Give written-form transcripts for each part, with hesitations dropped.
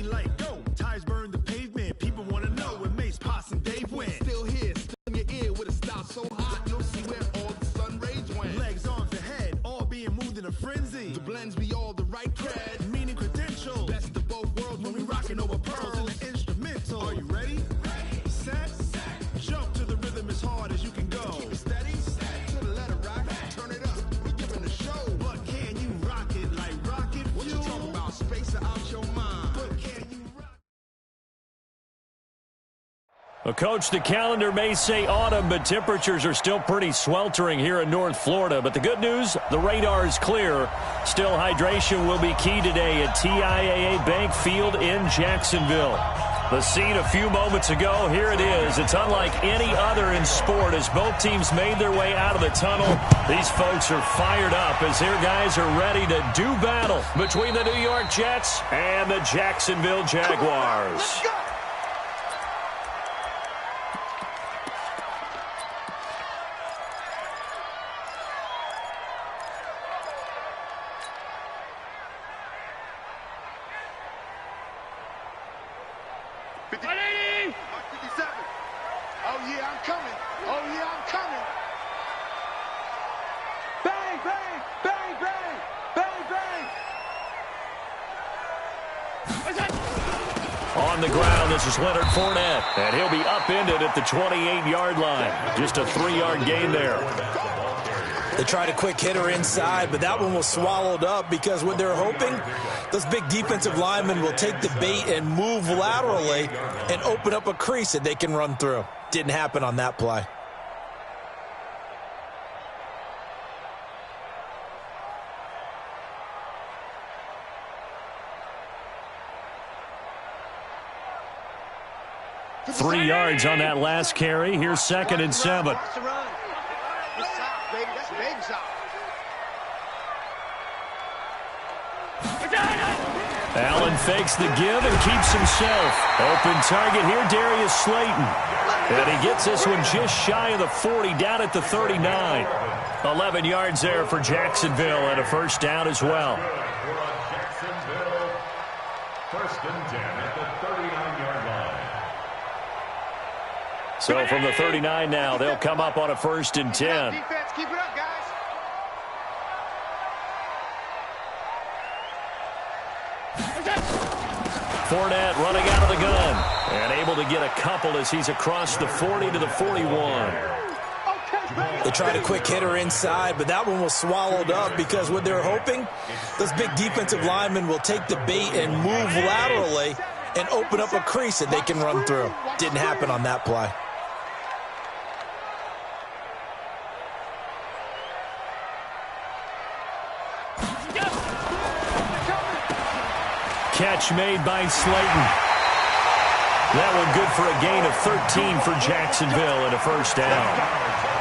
green light, go. Tires burn the pavement. People want to know when Mace, Pops, and Dave went. Still here, still in your ear with a style so hot, you'll see where all the sun rays went. Legs, arms, and head, all being moved in a frenzy. The blends be all the right cred, meaning credentials. Best of both worlds when we rockin' over pearls in the instrumental. Are you ready? Set. Jump to the rhythm as hard as you can go. Keep it steady. To the letter rock. Turn it up. We giving the show. But can you rock it like rocket fuel? What you talking about? Space out your mind. But can you rock? Well, Coach, the calendar may say autumn, but temperatures are still pretty sweltering here in North Florida. But the good news, the radar is clear. Still, hydration will be key today at TIAA Bank Field in Jacksonville. The scene a few moments ago, here it is. It's unlike any other in sport as both teams made their way out of the tunnel. These folks are fired up as their guys are ready to do battle between the New York Jets and the Jacksonville Jaguars. Let's go! Oh, yeah, I'm coming. Oh, yeah, I'm coming. Bang, bang, bang, bang, bang, bang. On the ground, this is Leonard Fournette, and he'll be upended at the 28-yard line. Just a 3-yard gain there. They tried a quick hitter inside, but that one was swallowed up because what they're hoping, those big defensive linemen will take the bait and move laterally and open up a crease that they can run through. Didn't happen on that play. Three yards on that last carry. Here's 2nd and 7. Allen fakes the give and keeps himself. Open target here, Darius Slayton. And he gets this one just shy of the 40, down at the 39. 11 yards there for Jacksonville and a first down as well. Jacksonville, 1st and 10 at the 39-yard line. So from the 39 now, they'll come up on a 1st and 10. Defense, keep it up, guys. Fournette running out of the gun and able to get a couple as he's across the 40 to the 41. They tried a quick hitter inside, but that one was swallowed up because what they're hoping, those big defensive linemen will take the bait and move laterally and open up a crease that they can run through. Didn't happen on that play. Catch made by Slayton. That one good for a gain of 13 for Jacksonville and a first down.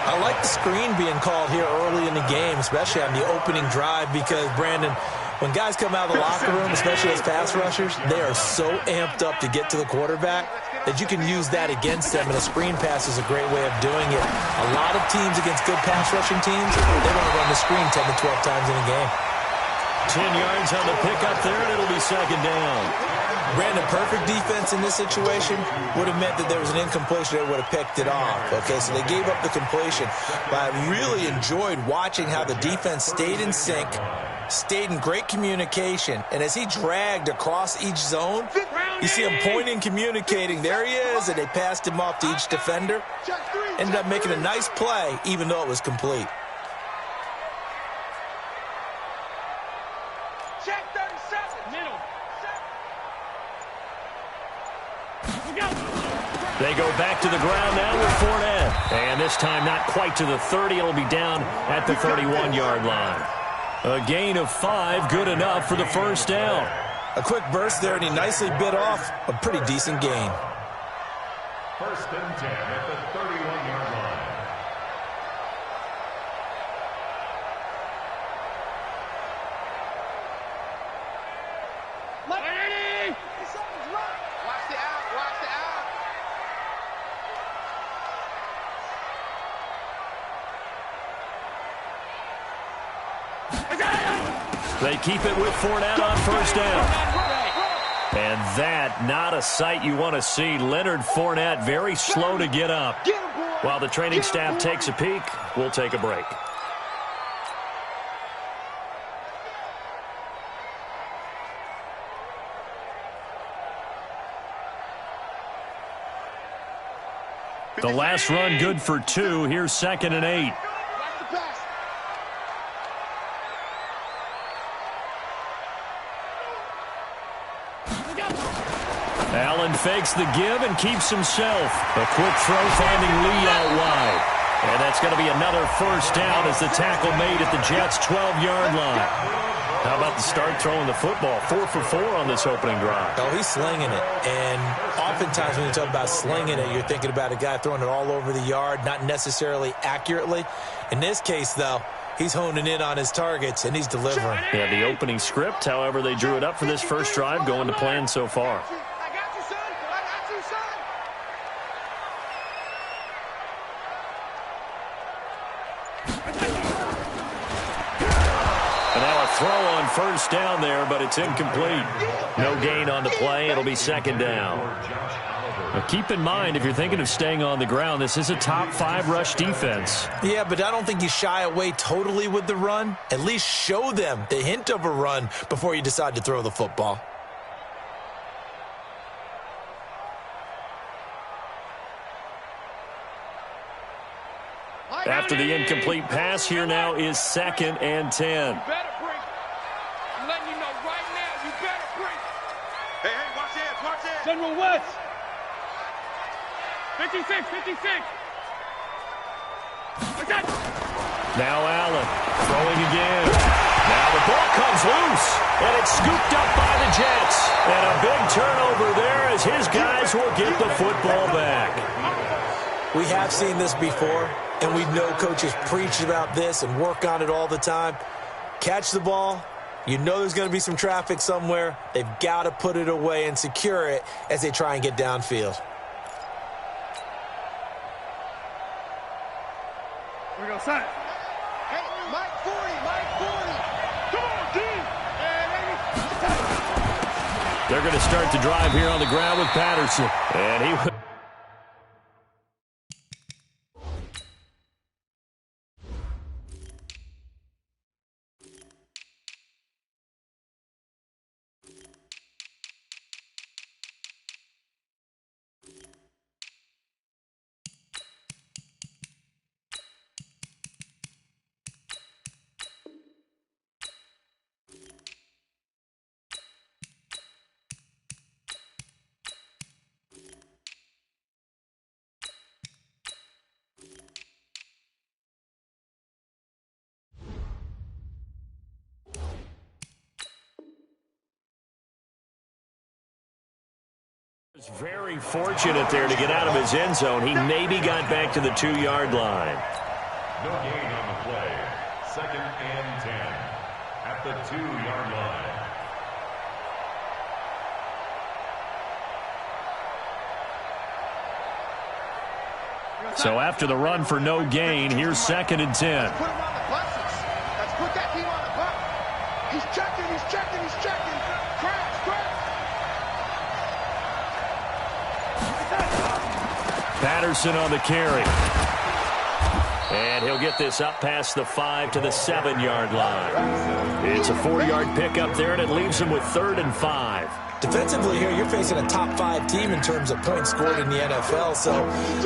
I like the screen being called here early in the game, especially on the opening drive, because, Brandon, when guys come out of the locker room, especially as pass rushers, they are so amped up to get to the quarterback that you can use that against them, and a screen pass is a great way of doing it. A lot of teams against good pass rushing teams, they want to run the screen 10 to 12 times in a game. 10 yards on the pickup there, and it'll be 2nd down. Brandon, perfect defense in this situation would have meant that there was an incompletion that would have picked it off. Okay, so they gave up the completion. But I really enjoyed watching how the defense stayed in sync, stayed in great communication, and as he dragged across each zone, you see him pointing, communicating. There he is, and they passed him off to each defender. Ended up making a nice play, even though it was complete. They go back to the ground now with Fournette. And this time not quite to the 30. It'll be down at the 31-yard line. A gain of 5, good enough for the first down. A quick burst there, and he nicely bit off a pretty decent gain. 1st and 10 at the 31-yard line. They keep it with Fournette on first down. And that, not a sight you want to see. Leonard Fournette very slow to get up. While the training staff takes a peek, we'll take a break. The last run good for 2. Here's 2nd and 8. Allen fakes the give and keeps himself. A quick throw finding Lee out wide. And that's going to be another first down as the tackle made at the Jets' 12-yard line. How about the start throwing the football? 4 for 4 on this opening drive. Oh, he's slinging it. And oftentimes when you talk about slinging it, you're thinking about a guy throwing it all over the yard, not necessarily accurately. In this case, though, he's honing in on his targets, and he's delivering. Yeah, the opening script, however, they drew it up for this first drive, going to plan so far. Throw on first down there, but it's incomplete. No gain on the play. It'll be 2nd down. Now keep in mind, if you're thinking of staying on the ground, this is a top 5 rush defense. Yeah, but I don't think you shy away totally with the run. At least show them the hint of a run before you decide to throw the football. After the incomplete pass, here now is 2nd and 10. General West. 56. Now Allen throwing again. Now the ball comes loose, and it's scooped up by the Jets. And a big turnover there as his guys will get the football back. We have seen this before, and we know coaches preach about this and work on it all the time. Catch the ball. You know there's going to be some traffic somewhere. They've got to put it away and secure it as they try and get downfield. Here we go, son. Hey, Mike 40. Come on, team. They're going to start the drive here on the ground with Patterson. And he was very fortunate there to get out of his end zone. He maybe got back to the 2-yard line. No gain on the play. 2nd and 10 at the 2-yard line. So after the run for no gain, here's 2nd and 10. Let's put him on the buses. Let's put that team on the bus. He's checking. Crash. Patterson on the carry. And he'll get this up past the 5 to the 7-yard line. It's a 4-yard pickup there, and it leaves him with 3rd and 5. Defensively here, you're facing a top 5 team in terms of points scored in the NFL. So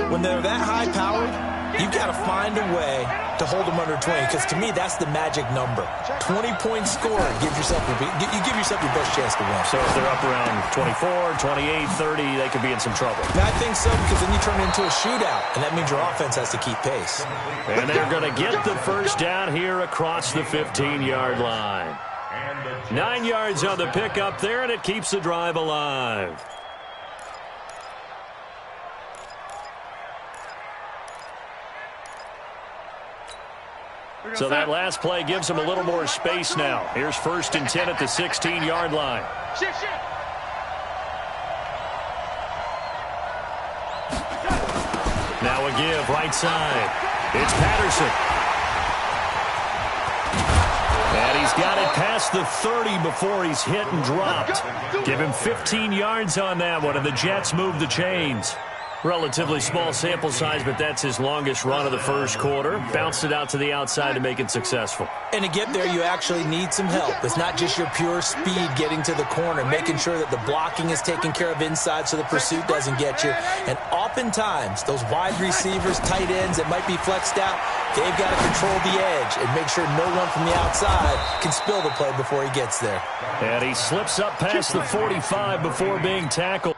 when they're that high-powered, you've got to find a way to hold them under 20. Because to me, that's the magic number. 20 points scored. You give yourself your best chance to win. So if they're up around 24, 28, 30, they could be in some trouble. I think so, because then you turn it into a shootout, and that means your offense has to keep pace. And they're going to get the first down here across the 15-yard line. 9 yards on the pickup there, and it keeps the drive alive. So that last play gives him a little more space now. Here's 1st and 10 at the 16-yard line. Now a give, right side. It's Patterson. And he He's got it past the 30 before he's hit and dropped. Give him 15 yards on that one, and the Jets move the chains. Relatively small sample size, but that's his longest run of the first quarter. Bounced it out to the outside to make it successful. And to get there, you actually need some help. It's not just your pure speed getting to the corner, making sure that the blocking is taken care of inside so the pursuit doesn't get you. And oftentimes, those wide receivers, tight ends that might be flexed out, they've got to control the edge and make sure no one from the outside can spill the play before he gets there. And he slips up past the 45 before being tackled.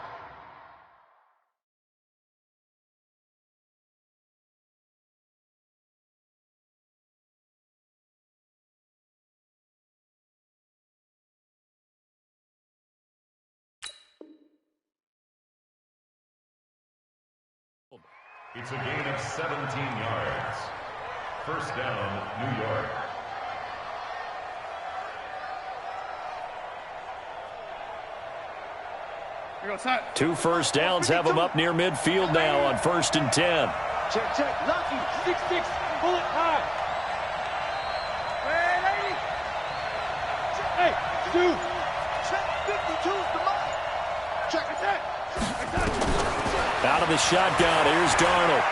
It's a gain of 17 yards. First down, New York. Two first downs have him up near midfield now on 1st and 10. Check, check. Lucky. 6-6. Bullet high. Hey, dude. Check. 52's the mark. Check it out. Out of the shotgun, here's Darnold.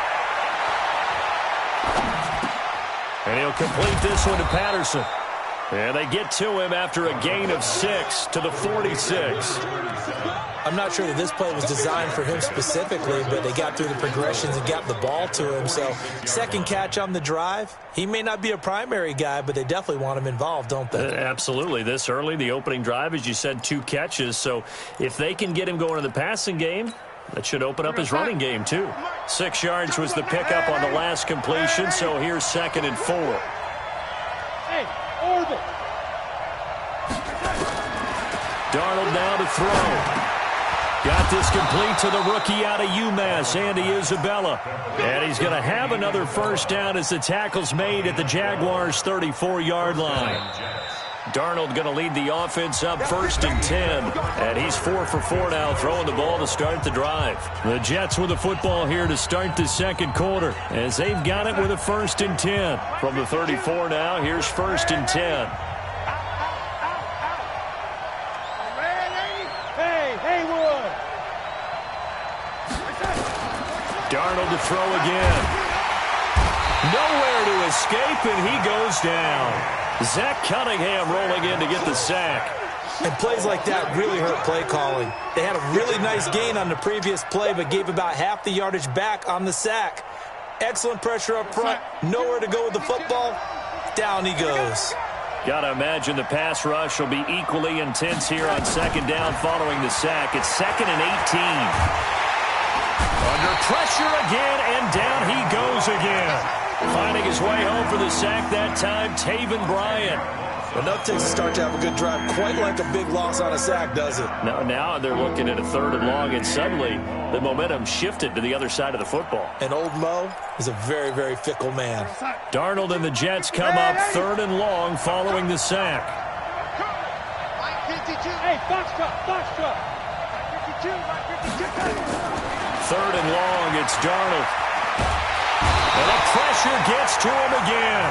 And he'll complete this one to Patterson. And they get to him after a gain of 6 to the 46. I'm not sure that this play was designed for him specifically, but they got through the progressions and got the ball to him. So, second catch on the drive. He may not be a primary guy, but they definitely want him involved, don't they? Absolutely. This early, the opening drive, as you said, 2 catches. So, if they can get him going in the passing game, that should open up his running game, too. 6 yards was the pickup on the last completion, so here's 2nd and 4. Hey, orbit. Darnold now to throw. Got this complete to the rookie out of UMass, Andy Isabella. And he's going to have another first down as the tackle's made at the Jaguars' 34-yard line. Darnold going to lead the offense up 1st and 10. And he's 4 for 4 now, throwing the ball to start the drive. The Jets with the football here to start the second quarter, as they've got it with a 1st and 10. From the 34 now, here's 1st and 10. Darnold to throw again. Nowhere to escape, and he goes down. Zach Cunningham rolling in to get the sack. And plays like that really hurt play calling. They had a really nice gain on the previous play, but gave about half the yardage back on the sack. Excellent pressure up front. Nowhere to go with the football. Down he goes. Got to imagine the pass rush will be equally intense here on 2nd down following the sack. It's 2nd and 18. Under pressure again, and down he goes again. Finding his way home for the sack that time, Taven Bryan. Enough takes to start to have a good drive, quite like a big loss on a sack, does it? Now they're looking at a 3rd and long, and suddenly the momentum shifted to the other side of the football. And old Mo is a very, very fickle man. Darnold and the Jets come up 3rd and long following the sack. 52. Hey, box truck. 52, 52. 3rd and long, it's Darnold. And the pressure gets to him again.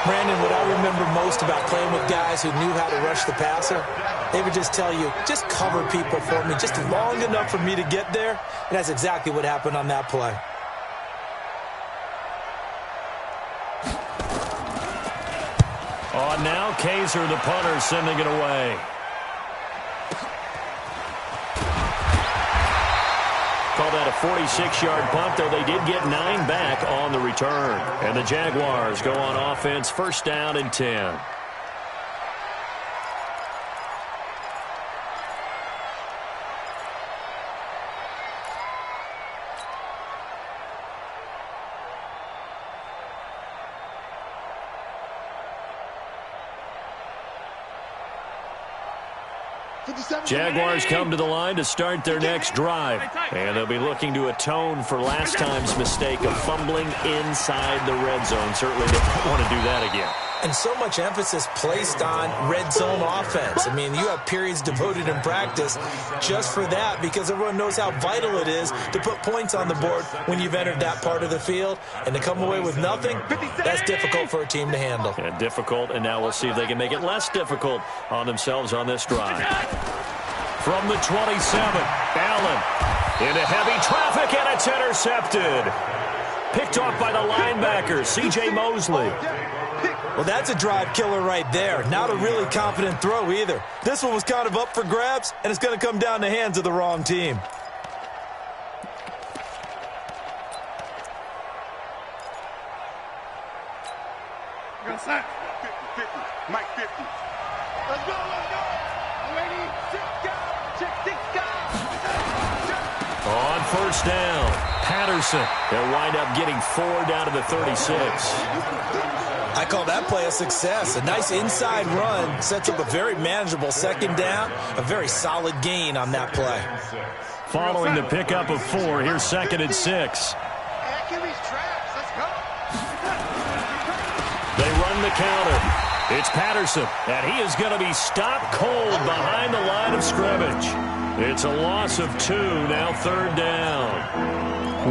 Brandon, what I remember most about playing with guys who knew how to rush the passer, they would just tell you, just cover people for me, just long enough for me to get there. And that's exactly what happened on that play. On now, Kaiser, the punter, sending it away. Call that a 46-yard punt, though they did get 9 back on the return. And the Jaguars go on offense, 1st down and 10. Jaguars come to the line to start their next drive. And they'll be looking to atone for last time's mistake of fumbling inside the red zone. Certainly they don't want to do that again. And so much emphasis placed on red zone offense. I mean, you have periods devoted in practice just for that because everyone knows how vital it is to put points on the board when you've entered that part of the field. And to come away with nothing, that's difficult for a team to handle. And difficult, and now we'll see if they can make it less difficult on themselves on this drive. From the 27, Allen into heavy traffic, and it's intercepted. Picked off by the linebacker, C.J. Mosley. Well, that's a drive killer right there. Not a really confident throw either. This one was kind of up for grabs, and it's going to come down the hands of the wrong team. Go, set. 50, Mike 50. Let's go, let's go. Ready, six, go. On first down, Patterson. They'll wind up getting 4 down to the 36. I call that play a success. A nice inside run sets up a very manageable second down, a very solid gain on that play. Following the pickup of 4, here's 2nd and 6. Achilles traps, let's go. They run the counter. It's Patterson, and he is going to be stopped cold behind the line of scrimmage. It's a loss of 2, now 3rd down.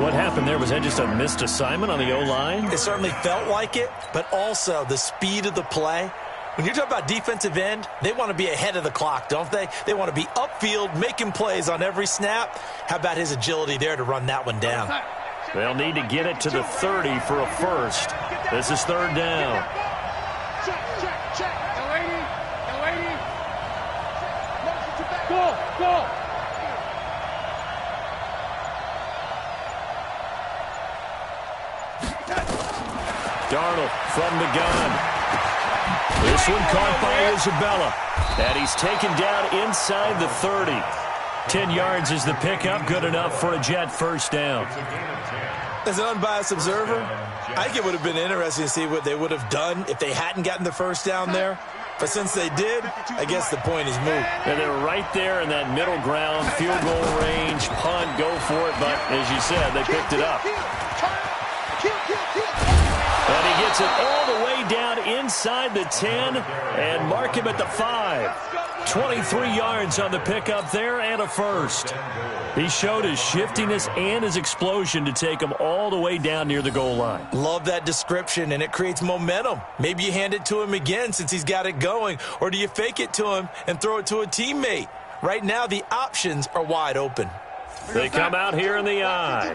What happened there? Was that just a missed assignment on the O-line? It certainly felt like it, but also the speed of the play. When you're talking about defensive end, they want to be ahead of the clock, don't they? They want to be upfield, making plays on every snap. How about his agility there to run that one down? They'll need to get it to the 30 for a first. This is 3rd down. Check. Go. Darnold from the gun. This one caught by Isabella. And he's taken down inside the 30. 10 yards is the pickup. Good enough for a Jet first down. As an unbiased observer, I think it would have been interesting to see what they would have done if they hadn't gotten the first down there. But since they did, I guess the point is moot. And they're right there in that middle ground, field goal range, punt, go for it. But as you said, they picked it up. And he gets it all the way down inside the 10 and mark him at the 5. 23 yards on the pickup there and a first. He showed his shiftiness and his explosion to take him all the way down near the goal line. Love that description, and it creates momentum. Maybe you hand it to him again since he's got it going, or do you fake it to him and throw it to a teammate? Right now, the options are wide open. They come out here in the eye.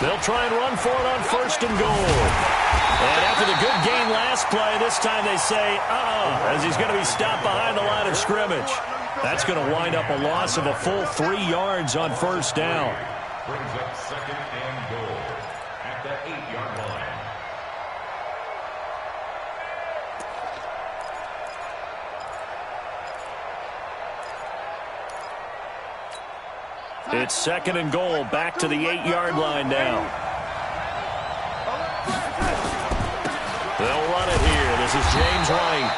They'll try and run for it on 1st and goal. And after the good gain last play, this time they say, as he's going to be stopped behind the line of scrimmage. That's going to wind up a loss of a full 3 yards on 1st down. Brings up 2nd and goal at the 8-yard line. It's 2nd and goal, back to the 8-yard line now. They'll run it here. This is James White.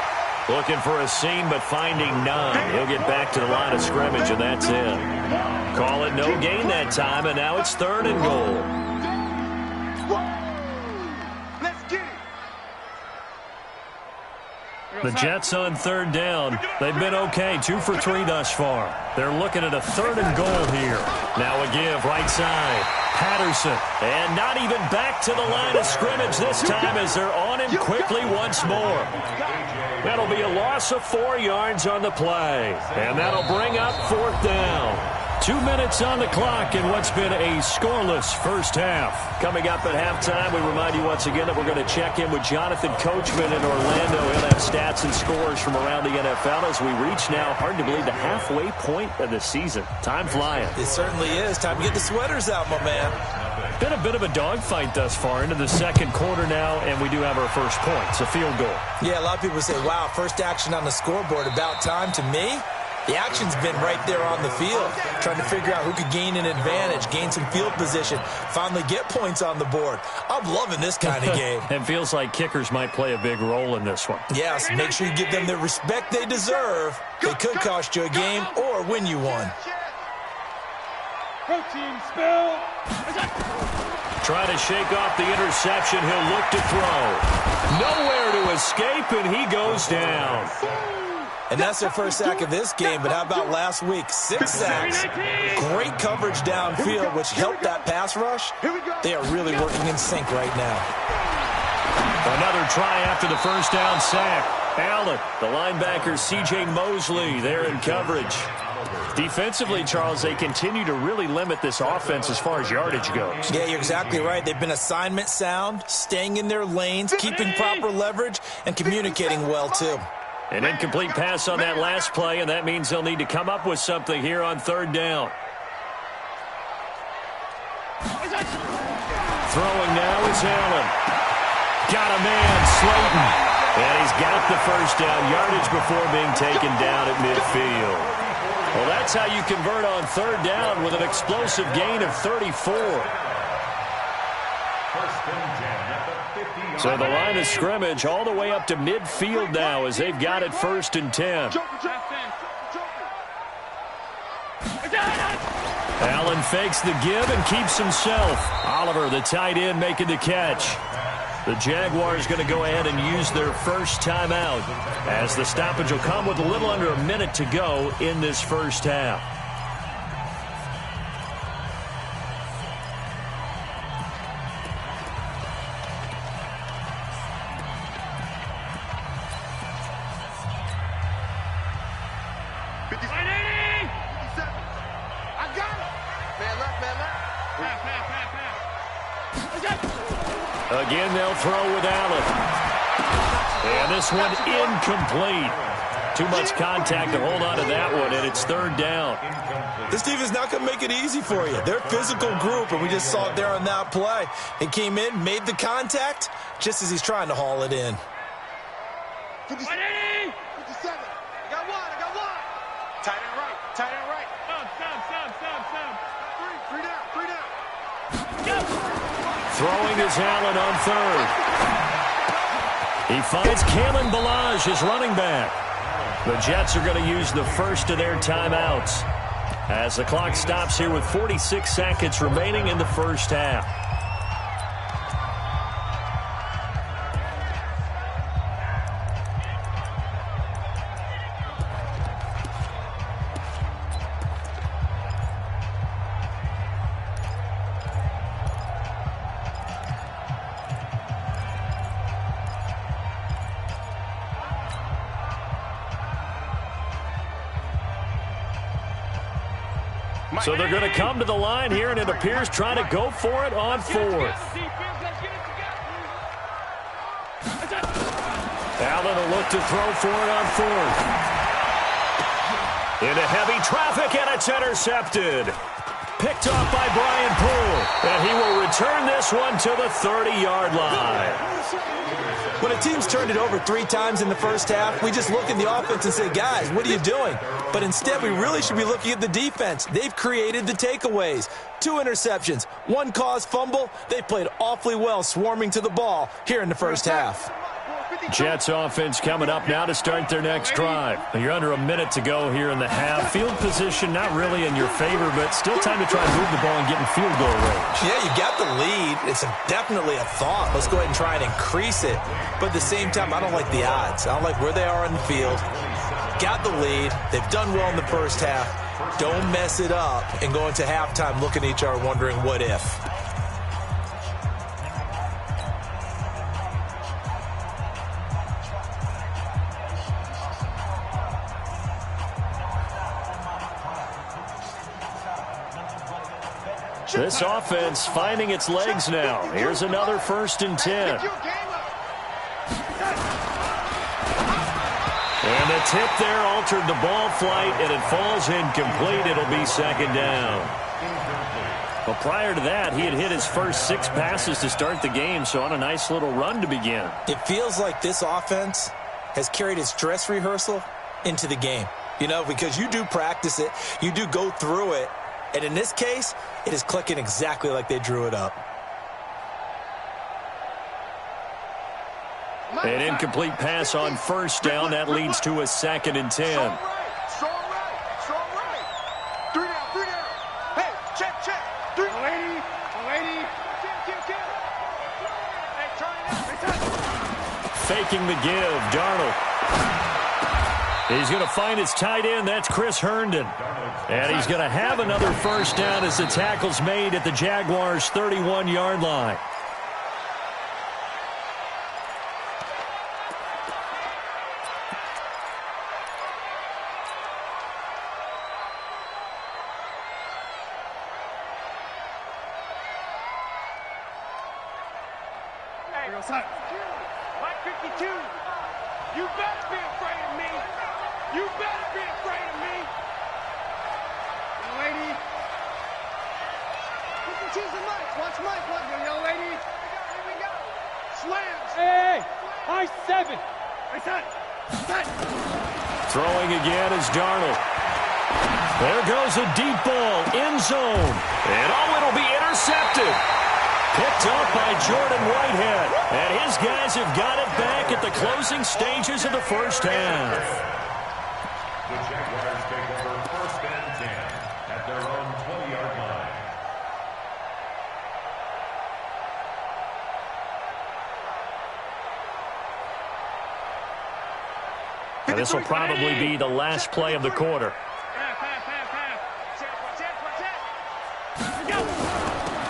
Looking for a seam, but finding none. He'll get back to the line of scrimmage, and that's it. Call it no gain that time, and now it's 3rd and goal. Let's get it. The Jets on 3rd down. They've been okay, 2 for 3 thus far. They're looking at a 3rd and goal here. Now a give, right side. Patterson, and not even back to the line of scrimmage this time as they're on him quickly once more. That'll be a loss of 4 yards on the play, and that'll bring up 4th down. 2 minutes on the clock in what's been a scoreless first half. Coming up at halftime, we remind you once again that we're going to check in with Jonathan Coachman in Orlando. He'll have stats and scores from around the NFL as we reach now, hard to believe, the halfway point of the season. Time flying. It certainly is. Time to get the sweaters out, my man. Been a bit of a dogfight thus far into the 2nd quarter now, and we do have our first point. It's a field goal. Yeah, a lot of people say, wow, first action on the scoreboard, about time. To me, the action's been right there on the field, trying to figure out who could gain an advantage, gain some field position, finally get points on the board. I'm loving this kind of game. It feels like kickers might play a big role in this one. Yes, make sure you give them the respect they deserve. They could cost you a game or win you one. Protein spill. Trying to shake off the interception. He'll look to throw. Nowhere to escape, and he goes down. And that's their first sack of this game, but how about last week? 6 sacks, great coverage downfield, which helped that pass rush. They are really working in sync right now. Another try after the first down sack. Allen, the linebacker C.J. Mosley there in coverage. Defensively, Charles, they continue to really limit this offense as far as yardage goes. Yeah, you're exactly right. They've been assignment sound, staying in their lanes, keeping proper leverage, and communicating well, too. An incomplete pass on that last play, and that means they'll need to come up with something here on third down. Throwing now is Allen. Got a man, Slayton. And he's got the first down yardage before being taken down at midfield. Well, that's how you convert on third down with an explosive gain of 34. So the line of scrimmage all the way up to midfield now as they've got it 1st and 10. Allen fakes the give and keeps himself. Oliver, the tight end, making the catch. The Jaguars going to go ahead and use their first timeout as the stoppage will come with a little under a minute to go in this first half. Again, they'll throw with Allen. And this one incomplete. Too much contact to hold on to that one, and it's third down. This defense is not going to make it easy for you. They're a physical group, and we just saw it there on that play. He came in, made the contact, just as he's trying to haul it in. 57. I got one. Tight end right. Stop. Three down. Throwing is Allen on third. He finds Kalen Ballage, his running back. The Jets are going to use the first of their timeouts as the clock stops here with 46 seconds remaining in the first half. So they're going to come to the line here, and it appears trying to go for it on fourth. Allen will look to throw for it on fourth. Into heavy traffic, and it's intercepted. Picked off by Brian Poole, and he will return this one to the 30-yard line. When a team's turned it over 3 times in the first half, we just look at the offense and say, guys, what are you doing? But instead, we really should be looking at the defense. They've created the takeaways. 2 interceptions, 1 caused fumble. They played awfully well swarming to the ball here in the first half. Jets offense coming up now to start their next drive. You're under a minute to go here in the half. Field position not really in your favor, but still time to try and move the ball and get in field goal range. Yeah, you got the lead. It's definitely a thought. Let's go ahead and try and increase it. But at the same time, I don't like the odds. I don't like where they are on the field. Got the lead. They've done well in the first half. Don't mess it up and go into halftime looking at each other wondering what if. This offense finding its legs now. Here's another 1st and 10. And the tip there altered the ball flight, and it falls incomplete. It'll be 2nd down. Well, prior to that, he had hit his first 6 passes to start the game, so on a nice little run to begin. It feels like this offense has carried its dress rehearsal into the game. You know, because you do practice it, you do go through it, and in this case, it is clicking exactly like they drew it up. An incomplete pass on 1st down. That leads to a 2nd and 10. Strong right. 3 down. Hey, check. 3. 180. faking the give. Darnold. He's going to find his tight end. That's Chris Herndon. And he's going to have another first down as the tackle's made at the Jaguars' 31-yard line. Mike 52, you better be afraid of me. You better be afraid of me. Young lady. Pick and choose the Mike. Watch Mike. Watch the young lady. Here we go. Slams. Hey, high 7. Set. Throwing again is Darnold. There goes a deep ball, end zone. And it'll be intercepted. Picked up by Jordan Whitehead. And his guys have got it back at the closing stages of the first half. The Jaguars take over 1st and 10 at their own 20-yard line. And this will probably be the last play of the quarter.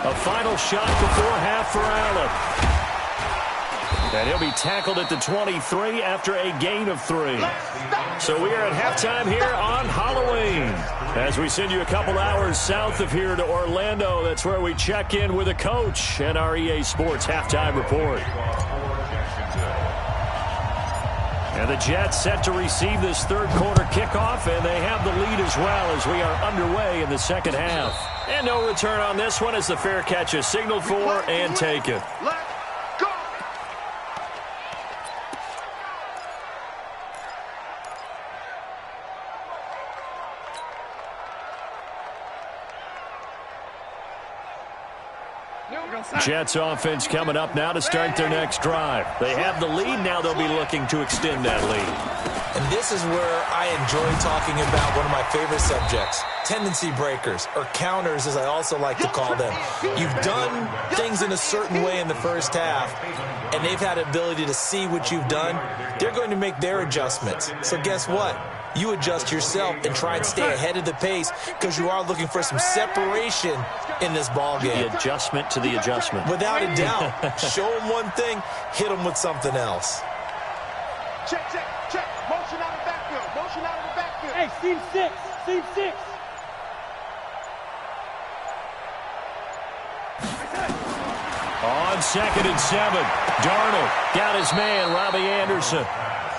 A final shot before half for Allen. And he'll be tackled at the 23 after a gain of 3. So we are at halftime here on Halloween. As we send you a couple hours south of here to Orlando, that's where we check in with a coach and our EA Sports halftime report. And the Jets set to receive this third quarter kickoff, and they have the lead as well as we are underway in the second half. And no return on this one as the fair catch is signaled for and taken. Let's go. Jets offense coming up now to start their next drive. They have the lead. Now they'll be looking to extend that lead. And this is where I enjoy talking about one of my favorite subjects, tendency breakers, or counters as I also like to call them. You've done things in a certain way in the first half, and they've had the ability to see what you've done. They're going to make their adjustments. So guess what? You adjust yourself and try and stay ahead of the pace because you are looking for some separation in this ball game. The adjustment to the adjustment. Without a doubt. Show them one thing, hit them with something else. Check. Motion out of the backfield. Hey, seam 6. On 2nd and 7, Darnold got his man, Robbie Anderson.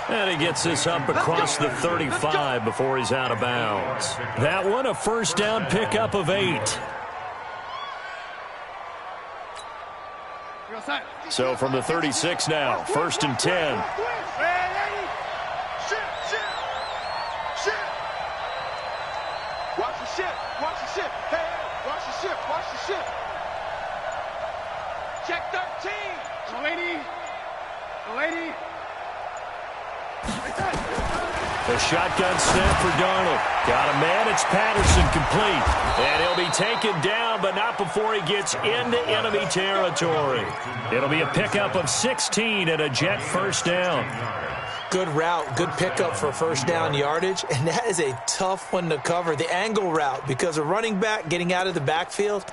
And he gets this up across the 35 before he's out of bounds. That one, a first down pickup of 8. So from the 36 now, 1st and 10. Watch the ship. Hey, watch the ship. Check 13. The lady. The shotgun snap for Darnold. Got a man. It's Patterson complete. And he'll be taken down, but not before he gets into enemy territory. It'll be a pickup of 16 and a Jet first down. Good route, good pickup for first down yardage, and that is a tough one to cover, the angle route, because a running back getting out of the backfield,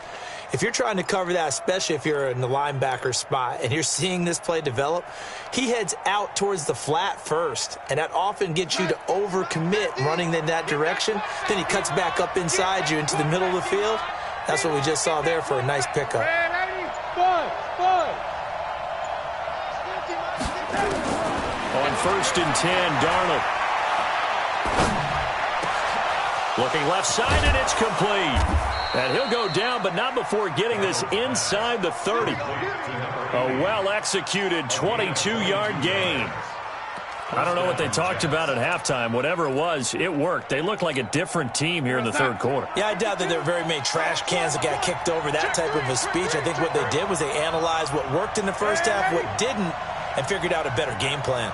if you're trying to cover that, especially if you're in the linebacker spot and you're seeing this play develop, he heads out towards the flat first, and that often gets you to overcommit running in that direction. Then he cuts back up inside you into the middle of the field. That's what we just saw there for a nice pickup. On 1st and 10, Darnold. Looking left side, and it's complete. And he'll go down, but not before getting this inside the 30. A well-executed 22-yard gain. I don't know what they talked about at halftime. Whatever it was, it worked. They looked like a different team here in the third quarter. Yeah, I doubt that there were very many trash cans that got kicked over, that type of a speech. I think what they did was they analyzed what worked in the first half, what didn't, and figured out a better game plan.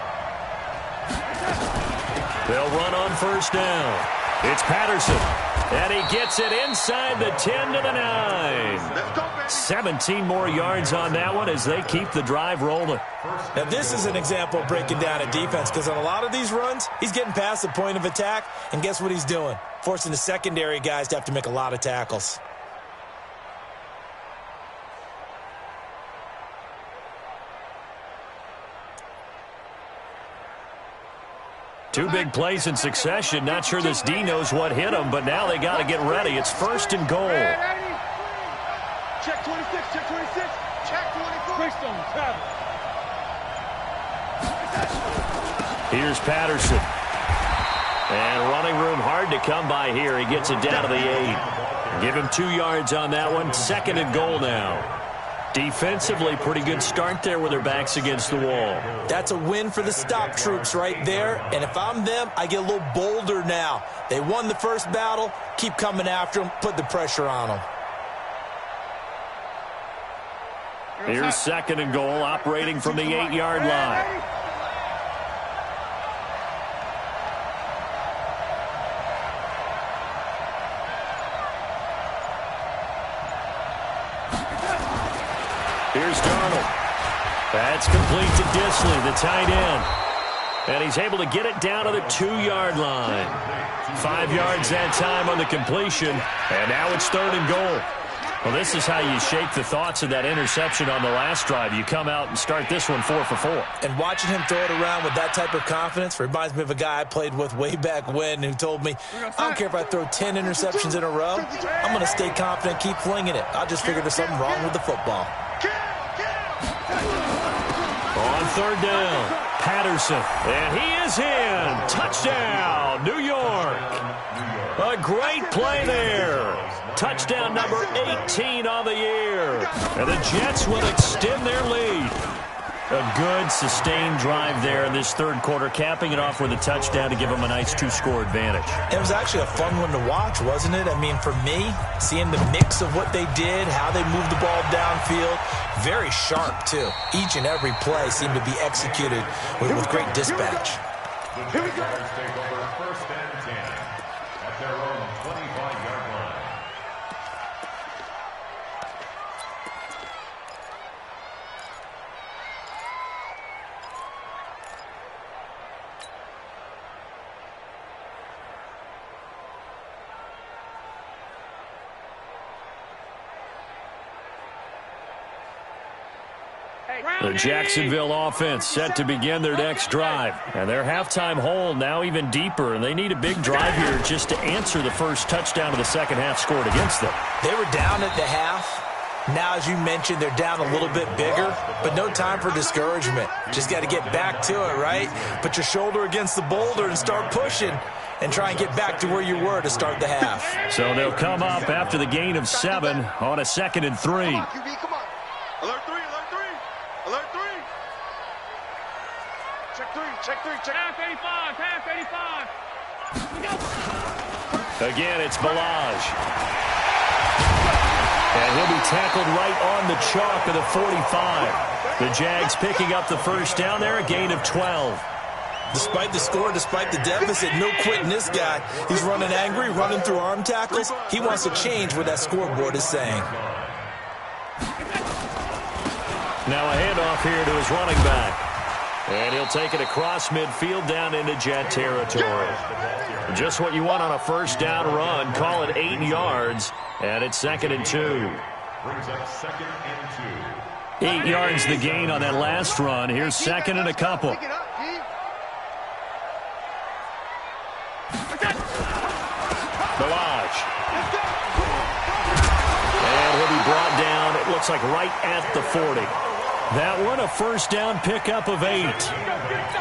They'll run on first down. It's Patterson. And he gets it inside the 10 to the 9. Let's go, man. 17 more yards on that one as they keep the drive rolling. Now, this is an example of breaking down a defense, because on a lot of these runs, he's getting past the point of attack, and guess what he's doing? Forcing the secondary guys to have to make a lot of tackles. Two big plays in succession. Not sure this D knows what hit him, but now they got to get ready. It's 1st and goal. Check 26, check 26, check 24. Quickstone, travel. Here's Patterson. And running room hard to come by here. He gets it down to the 8. Give him 2 yards on that one. 2nd and goal now. Defensively, pretty good start there with their backs against the wall. That's a win for the stop troops right there. And if I'm them, I get a little bolder now. They won the first battle. Keep coming after them. Put the pressure on them. Here's 2nd and goal, operating from the 8-yard line. Here's Darnold. That's complete to Disley, the tight end. And he's able to get it down to the 2-yard line. 5 yards that time on the completion. And now it's 3rd and goal. Well, this is how you shake the thoughts of that interception on the last drive. You come out and start this one 4 for 4. And watching him throw it around with that type of confidence reminds me of a guy I played with way back when who told me, I don't care if I throw 10 interceptions in a row. I'm going to stay confident, keep flinging it. I just figured there's something wrong with the football. On 3rd down, Patterson. And he is in. Touchdown, New York. A great play there. Touchdown number 18 on the year. And the Jets will extend their lead. A good, sustained drive there in this 3rd quarter, capping it off with a touchdown to give them a nice 2-score advantage. It was actually a fun one to watch, wasn't it? I mean, for me, seeing the mix of what they did, how they moved the ball downfield, very sharp, too. Each and every play seemed to be executed with great dispatch. The Jaguars take over 1st and 10 at their own 25-yard line. The Jacksonville offense set to begin their next drive. And their halftime hole now even deeper, and they need a big drive here just to answer the first touchdown of the second half scored against them. They were down at the half. Now, as you mentioned, they're down a little bit bigger, but no time for discouragement. Just got to get back to it, right? Put your shoulder against the boulder and start pushing and try and get back to where you were to start the half. So they'll come up after the gain of 7 on a 2nd and 3. Come on, QB, come on. Alert 3, alert 3. Alert 3. Check 3, check 3, check. Pass 85, pass 85. Again, it's Balaj. And he'll be tackled right on the chalk of the 45. The Jags picking up the first down there, a gain of 12. Despite the score, despite the deficit, no quitting this guy. He's running angry, running through arm tackles. He wants to change what that scoreboard is saying. Now a handoff here to his running back. And he'll take it across midfield down into Jet territory. Just what you want on a first down run. Call it 8 yards. And it's 2nd and 2. Brings up 2nd and 2. 8 yards the gain on that last run. Here's 2nd and a couple. Balaj. And he'll be brought down, it looks like right at the 40. That one, a first down pickup of 8.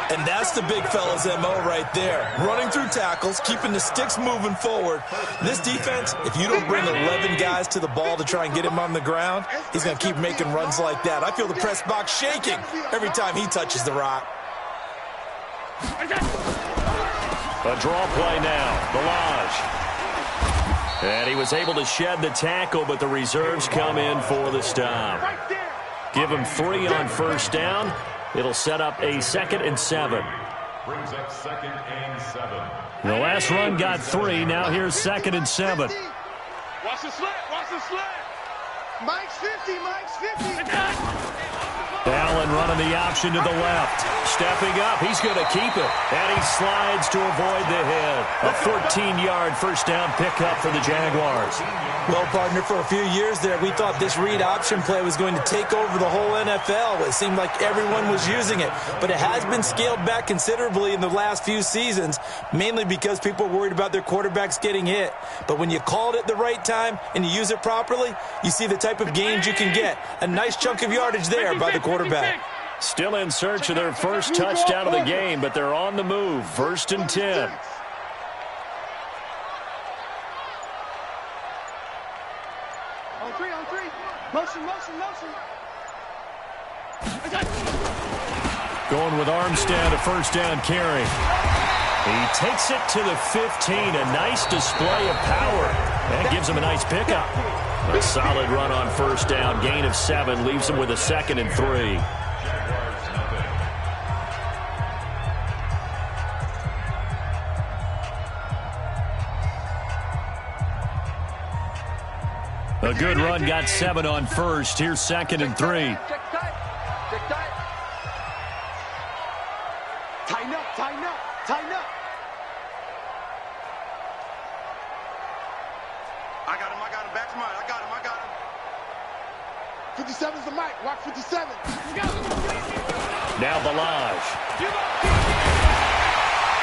And that's the big fella's MO right there. Running through tackles, keeping the sticks moving forward. This defense, if you don't bring 11 guys to the ball to try and get him on the ground, he's going to keep making runs like that. I feel the press box shaking every time he touches the rock. A draw play now, Balaj. And he was able to shed the tackle, but the reserves come in for the stop. Give him 3 on first down. It'll set up a 2nd and 7. Brings up 2nd and 7. The last run got 3. Now here's 2nd and 7. Watch the slant, watch the slant. Mike's 50, Mike's 50. Allen running the option to the left. Stepping up, he's going to keep it. And he slides to avoid the hit. A 14-yard first down pickup for the Jaguars. Well, partner, for a few years there, we thought this read option play was going to take over the whole NFL. It seemed like everyone was using it. But it has been scaled back considerably in the last few seasons, mainly because people are worried about their quarterbacks getting hit. But when you call it at the right time and you use it properly, you see the type of gains you can get. A nice chunk of yardage there by the quarterback. Still in search of their first touchdown of the game, but they're on the move. 1st and 10. On three. Motion. Going with Armstead, a first down carry. He takes it to the 15. A nice display of power. That gives him a nice pickup. A solid run on first down. Gain of 7 leaves him with a 2nd and 3. A good run got 7 on first. Here's 2nd and 3. Check tight. Tighten up. I got him. Back to mine. I got him. 57's the mic. Watch 57. Now Balaj.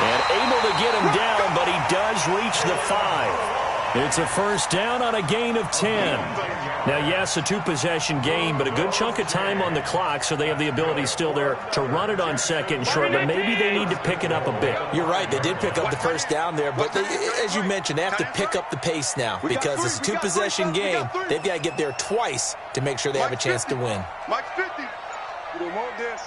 And able to get him down, but he does reach the 5. It's a first down on a gain of 10. Now, yes, a 2-possession game, but a good chunk of time on the clock, so they have the ability still there to run it on 2nd and short, but maybe they need to pick it up a bit. You're right. They did pick up the first down there, but as you mentioned, they have to pick up the pace now because it's a 2-possession game. They've got to get there twice to make sure they have a chance to win. Mike's 50. We don't want this.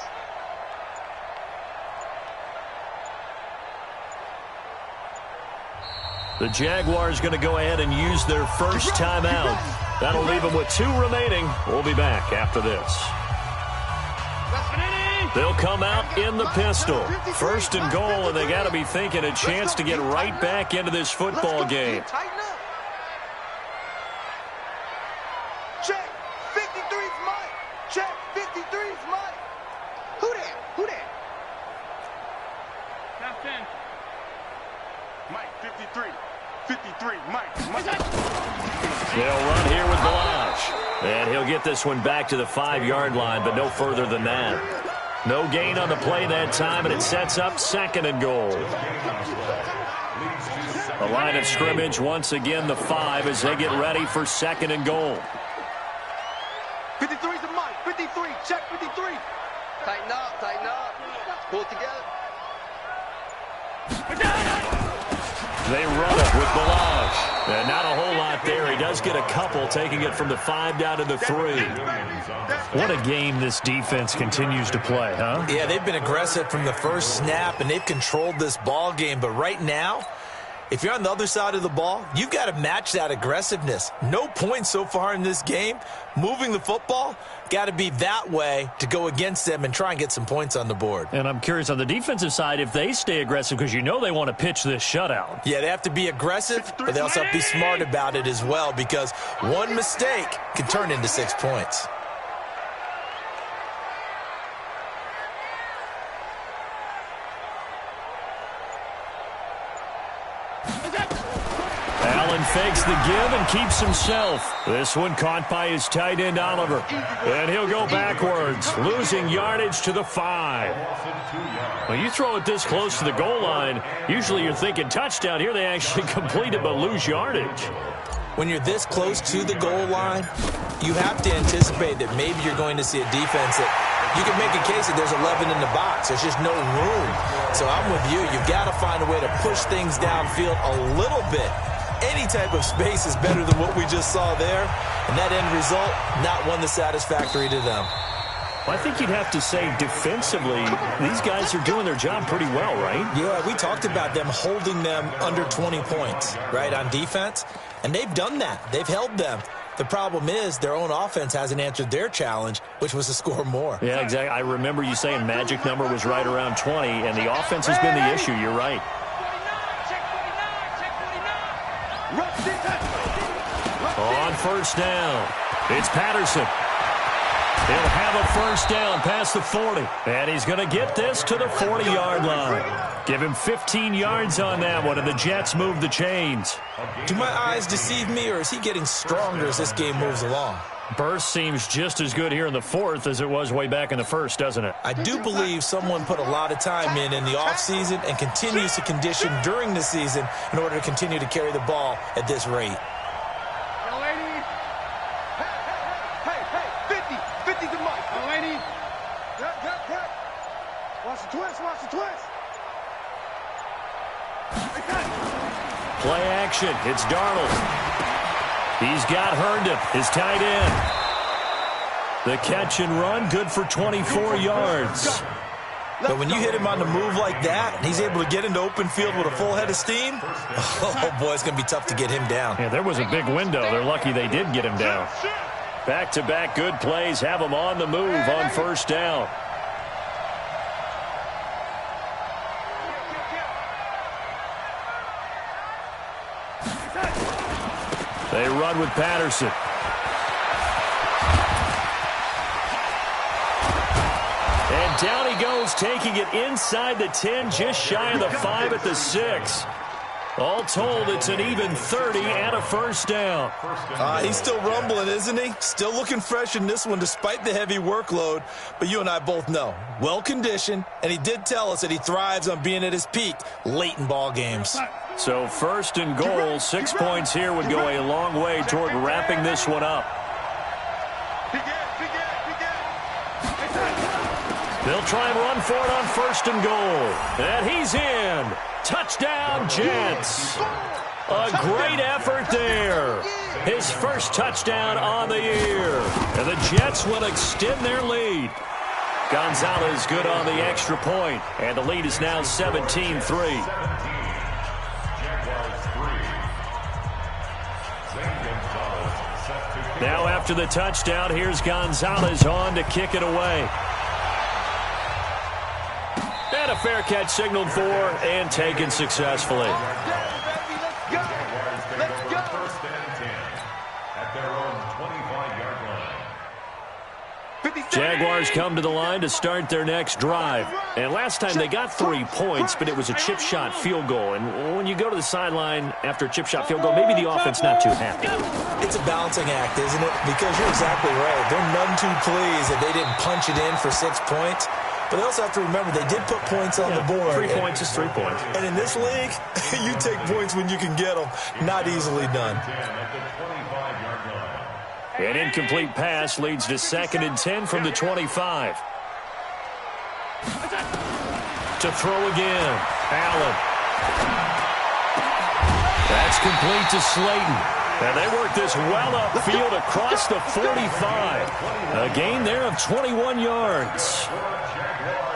The Jaguars going to go ahead and use their first timeout. That'll leave them with 2 remaining. We'll be back after this. They'll come out in the pistol. 1st and goal, and they got to be thinking a chance to get right back into this football game. Check. 53's Mike. Check. 53's Mike. Who that? Top 10. Mike, 53. 53, Mike. They'll run here with Balaj. And he'll get this one back to the 5-yard line, but no further than that. No gain on the play that time, and it sets up 2nd and goal. The line of scrimmage, once again, the 5 as they get ready for 2nd and goal. 53's the Mike. 53. Check 53. Tighten up. Pull it together. They run it with Balaj. And not a whole lot there. He does get a couple, taking it from the 5 down to the 3. What a game this defense continues to play, huh? Yeah, they've been aggressive from the first snap, and they've controlled this ball game. But right now, if you're on the other side of the ball, you've got to match that aggressiveness. No points so far in this game. Moving the football, got to be that way to go against them and try and get some points on the board. And I'm curious on the defensive side if they stay aggressive, because you know they want to pitch this shutout. Yeah, they have to be aggressive, but they also have to be smart about it as well, because one mistake can turn into 6 points. Allen fakes the give and keeps himself. This one caught by his tight end, Oliver. And he'll go backwards, losing yardage to the 5. When you throw it this close to the goal line, usually you're thinking touchdown. Here they actually complete it but lose yardage. When you're this close to the goal line, you have to anticipate that maybe you're going to see a defense that you can make a case that there's 11 in the box. There's just no room. So I'm with you. You've got to find a way to push things downfield a little bit. Any type of space is better than what we just saw there. And that end result, not one that's satisfactory to them. I think you'd have to say defensively, these guys are doing their job pretty well, right? Yeah, we talked about them holding them under 20 points, right, on defense. And they've done that. They've held them. The problem is their own offense hasn't answered their challenge, which was to score more. Yeah, exactly. I remember you saying magic number was right around 20, and the offense has been the issue. You're right. On first down. It's Patterson. He'll have a first down past the 40. And he's going to get this to the 40-yard line. Give him 15 yards on that one, and the Jets move the chains. Do my eyes deceive me, or is he getting stronger as this game moves along? Burst seems just as good here in the fourth as it was way back in the first, doesn't it? I do believe someone put a lot of time in the offseason and continues to condition during the season in order to continue to carry the ball at this rate. Young lady. Hey, 50 the mic. Young lady. Cut. Watch the twist. Play action. It's Darnold. He's got Herndon, his tight end. The catch and run, good for 24 yards. But when you hit him on the move like that, and he's able to get into open field with a full head of steam, oh boy, it's going to be tough to get him down. Yeah, there was a big window. They're lucky they did get him down. Back-to-back good plays have him on the move on first down. They run with Patterson. And down he goes, taking it inside the 10, just shy of the 5 at the 6. All told, it's an even 30 and a first down. He's still rumbling, isn't he? Still looking fresh in this one despite the heavy workload. But you and I both know, well-conditioned, and he did tell us that he thrives on being at his peak late in ball games. So first and goal, 6 points here would go a long way toward wrapping this one up. They'll try and run for it on first and goal. And he's in. Touchdown, Jets. A great effort there. His first touchdown on the year. And the Jets will extend their lead. Gonzalez good on the extra point. And the lead is now 17-3. Now after the touchdown, here's Gonzalez on to kick it away. And a fair catch signaled for and taken successfully. Jaguars come to the line to start their next drive. And last time they got 3 points, but it was a chip shot field goal. And when you go to the sideline after a chip shot field goal, maybe the offense not too happy. It's a balancing act, isn't it? Because you're exactly right. They're none too pleased that they didn't punch it in for 6 points. But they also have to remember they did put points on the board. 3 points is 3 points. And in this league, you take points when you can get them. Not easily done. An incomplete pass leads to 2nd and 10 from the 25. To throw again. Allen. That's complete to Slayton. And they work this well upfield across the 45. A gain there of 21 yards.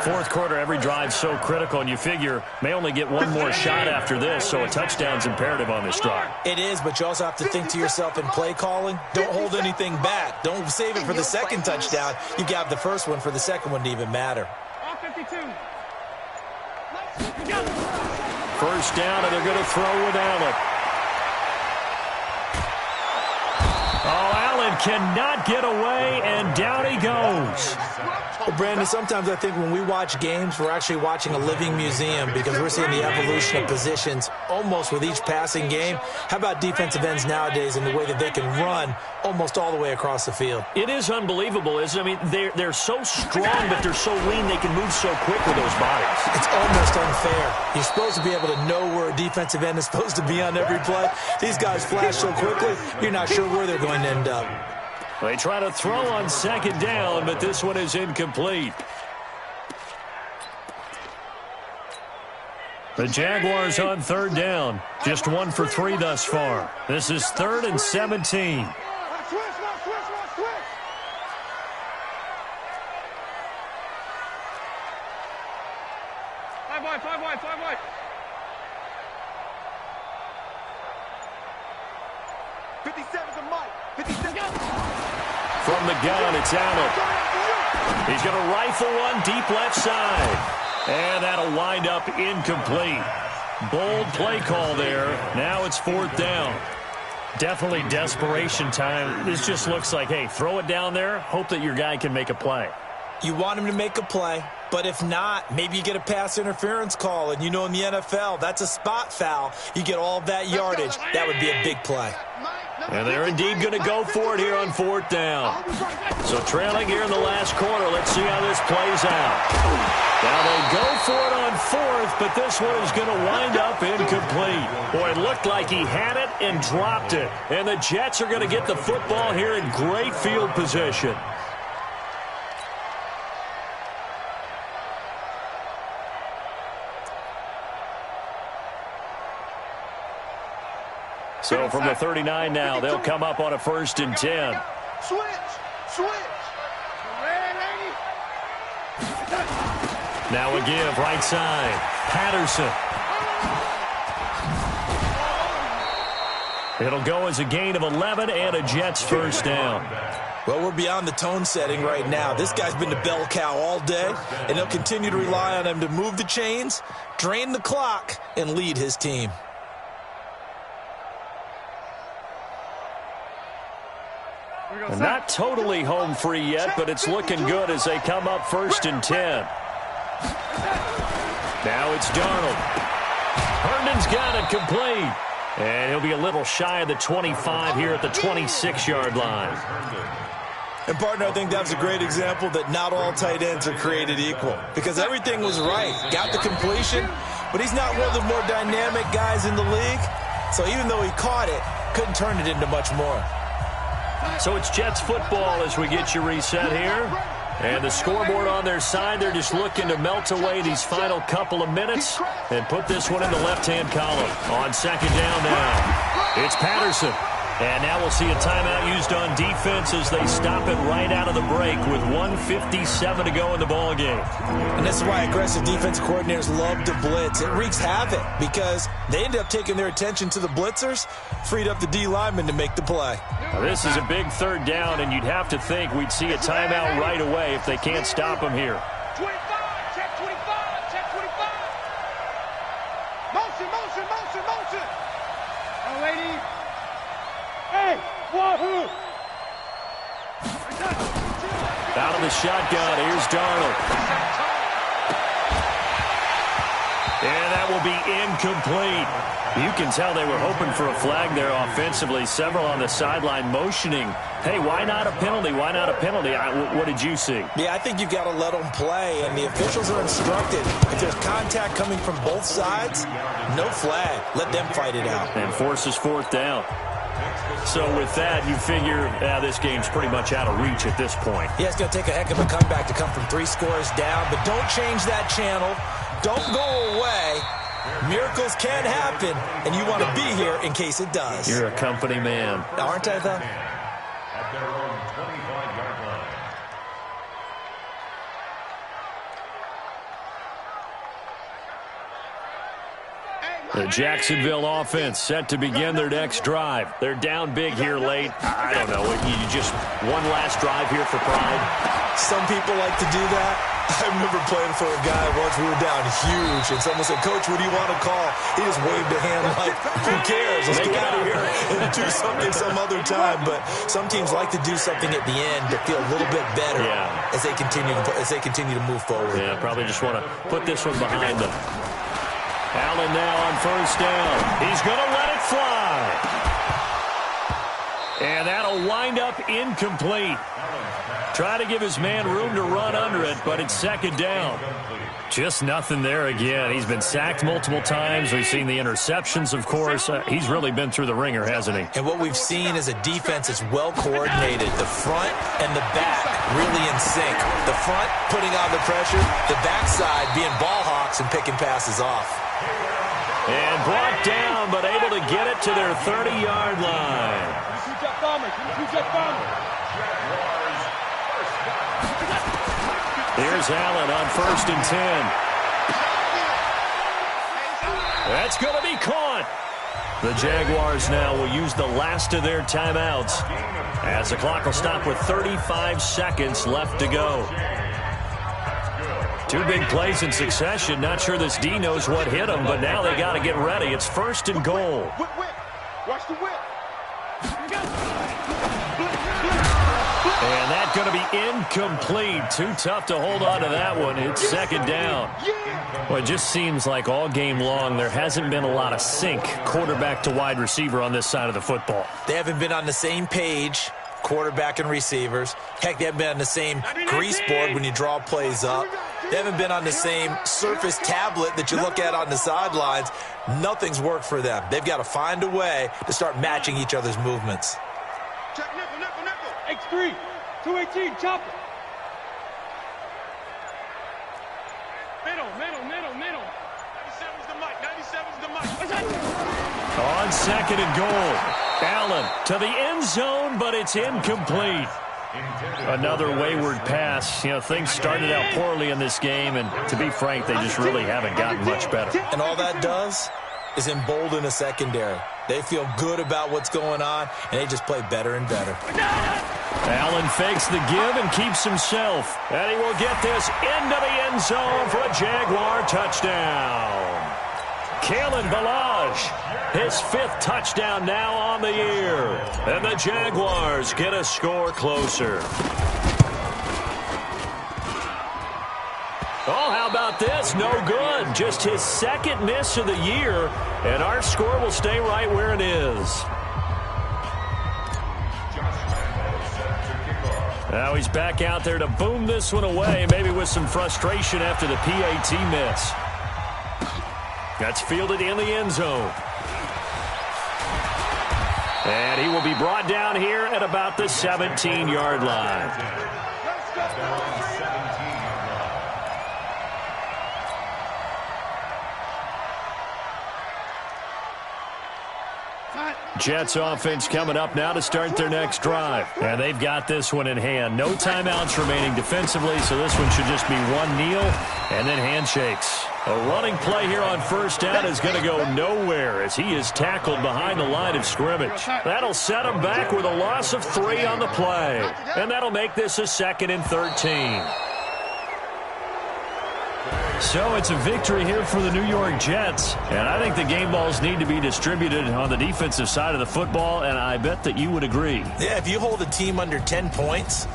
Fourth quarter, every drive so critical, and you figure may only get one more shot after this, so a touchdown's imperative on this drive. It is, but you also have to think to yourself in play calling, don't hold anything back. Don't save it for the second touchdown. You got the first one for the second one to even matter. First down, and they're going to throw with Allen. Oh, Allen cannot get away, and down he goes. Well, Brandon, sometimes I think when we watch games, we're actually watching a living museum because we're seeing the evolution of positions almost with each passing game. How about defensive ends nowadays and the way that they can run almost all the way across the field? It is unbelievable, isn't it? I mean, they're so strong, but they're so lean they can move so quick with those bodies. It's almost unfair. You're supposed to be able to know where a defensive end is supposed to be on every play. These guys flash so quickly, you're not sure where they're going to end up. They try to throw on second down, but this one is incomplete. The Jaguars on third down. Just 1 for 3 thus far. This is 3rd and 17. Five wide. From the gun, it's Allen. He's going to rifle one deep left side. And that'll wind up incomplete. Bold play call there. Now it's 4th down. Definitely desperation time. This just looks like, hey, throw it down there, hope that your guy can make a play. You want him to make a play, but if not, maybe you get a pass interference call, and you know in the NFL, that's a spot foul. You get all of that yardage. That would be a big play. And they're indeed going to go for it here on 4th down. So trailing here in the last quarter. Let's see how this plays out. Now they go for it on 4th, but this one is going to wind up incomplete. Boy, it looked like he had it and dropped it. And the Jets are going to get the football here in great field position. So from the 39 now, they'll come up on a 1st and 10. Switch. Now a give, right side. Patterson. It'll go as a gain of 11 and a Jets 1st down. Well, we're beyond the tone setting right now. This guy's been the bell cow all day, and he'll continue to rely on him to move the chains, drain the clock, and lead his team. And not totally home free yet, but it's looking good as they come up 1st and 10. Now it's Darnold. Herndon's got it complete. And he'll be a little shy of the 25 here at the 26-yard line. And, partner, I think that was a great example that not all tight ends are created equal. Because everything was right. Got the completion, but he's not one of the more dynamic guys in the league. So even though he caught it, couldn't turn it into much more. So it's Jets football as we get you reset here. And the scoreboard on their side, they're just looking to melt away these final couple of minutes and put this one in the left-hand column. On 2nd down now, it's Patterson. And now we'll see a timeout used on defense as they stop it right out of the break with 1:57 to go in the ballgame. And this is why aggressive defense coordinators love to blitz. It wreaks havoc because they end up taking their attention to the blitzers, freed up the D lineman to make the play. Now, this is a big 3rd down, and you'd have to think we'd see a timeout right away if they can't stop him here. 25, check 25, check 25. Motion. Oh, lady. Hey, wahoo! Out of the shotgun, here's Darnold. And that will be incomplete. You can tell they were hoping for a flag there offensively. Several on the sideline motioning, hey, why not a penalty? Why not a penalty? What did you see? Yeah, I think you've got to let them play, and the officials are instructed. If there's contact coming from both sides, no flag. Let them fight it out. And forces 4th down. So with that, you figure this game's pretty much out of reach at this point. Yeah, it's going to take a heck of a comeback to come from 3 scores down, but don't change that channel. Don't go away. Miracles can happen, and you want to be here in case it does. You're a company man. Aren't I, though? At their own 25-yard line. The Jacksonville offense set to begin their next drive. They're down big here late. I don't know. You just one last drive here for pride. Some people like to do that. I remember playing for a guy once. We were down huge, and someone said, "Coach, what do you want to call?" He just waved a hand like, "Who cares? Let's get out of here and do something some other time." But some teams like to do something at the end to feel a little bit better as they continue to move forward. Yeah, probably just want to put this one behind them. Allen now on 1st down. He's going to let it fly. And that'll wind up incomplete. Try to give his man room to run under it, but it's 2nd down. Just nothing there again. He's been sacked multiple times. We've seen the interceptions, of course. He's really been through the ringer, hasn't he? And what we've seen is a defense that's well coordinated. The front and the back really in sync. The front putting on the pressure, the backside being ball hawks and picking passes off. And brought down, but able to get it to their 30-yard line. Here's Allen on 1st and 10. That's going to be caught. The Jaguars now will use the last of their timeouts as the clock will stop with 35 seconds left to go. 2 big plays in succession. Not sure this D knows what hit him, but now they got to get ready. It's 1st and goal. Whip. Watch the whip. going to be incomplete. Too tough to hold on to that one. It's second down. Well, it just seems like all game long there hasn't been a lot of sync quarterback to wide receiver on this side of the football. They haven't been on the same page, quarterback and receivers. Heck, they haven't been on the same grease board when you draw plays up. They haven't been on the same Surface tablet that you look at on the sidelines. Nothing's worked for them. They've got to find a way to start matching each other's movements. Check nickel. X3, 218, chopper. Middle. 97's the mic. On second and goal. Allen to the end zone, but it's incomplete. Another wayward pass. You know, things started out poorly in this game, and to be frank, they just really haven't gotten much better. And all that does is embolden a secondary. They feel good about what's going on, and they just play better and better. Allen fakes the give and keeps himself. And he will get this into the end zone for a Jaguar touchdown. Kalen Ballage, his 5th touchdown now on the year. And the Jaguars get a score closer. Oh, how about this? No good. Just his 2nd miss of the year, and our score will stay right where it is. Now he's back out there to boom this one away, maybe with some frustration after the PAT miss. That's fielded in the end zone. And he will be brought down here at about the 17-yard line. Jets offense coming up now to start their next drive. And they've got this one in hand. No timeouts remaining defensively, so this one should just be one kneel and then handshakes. A running play here on first down is going to go nowhere as he is tackled behind the line of scrimmage. That'll set him back with a loss of 3 on the play. And that'll make this a 2nd and 13. So it's a victory here for the New York Jets. And I think the game balls need to be distributed on the defensive side of the football, and I bet that you would agree. Yeah, if you hold a team under 10 points,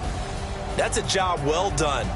that's a job well done.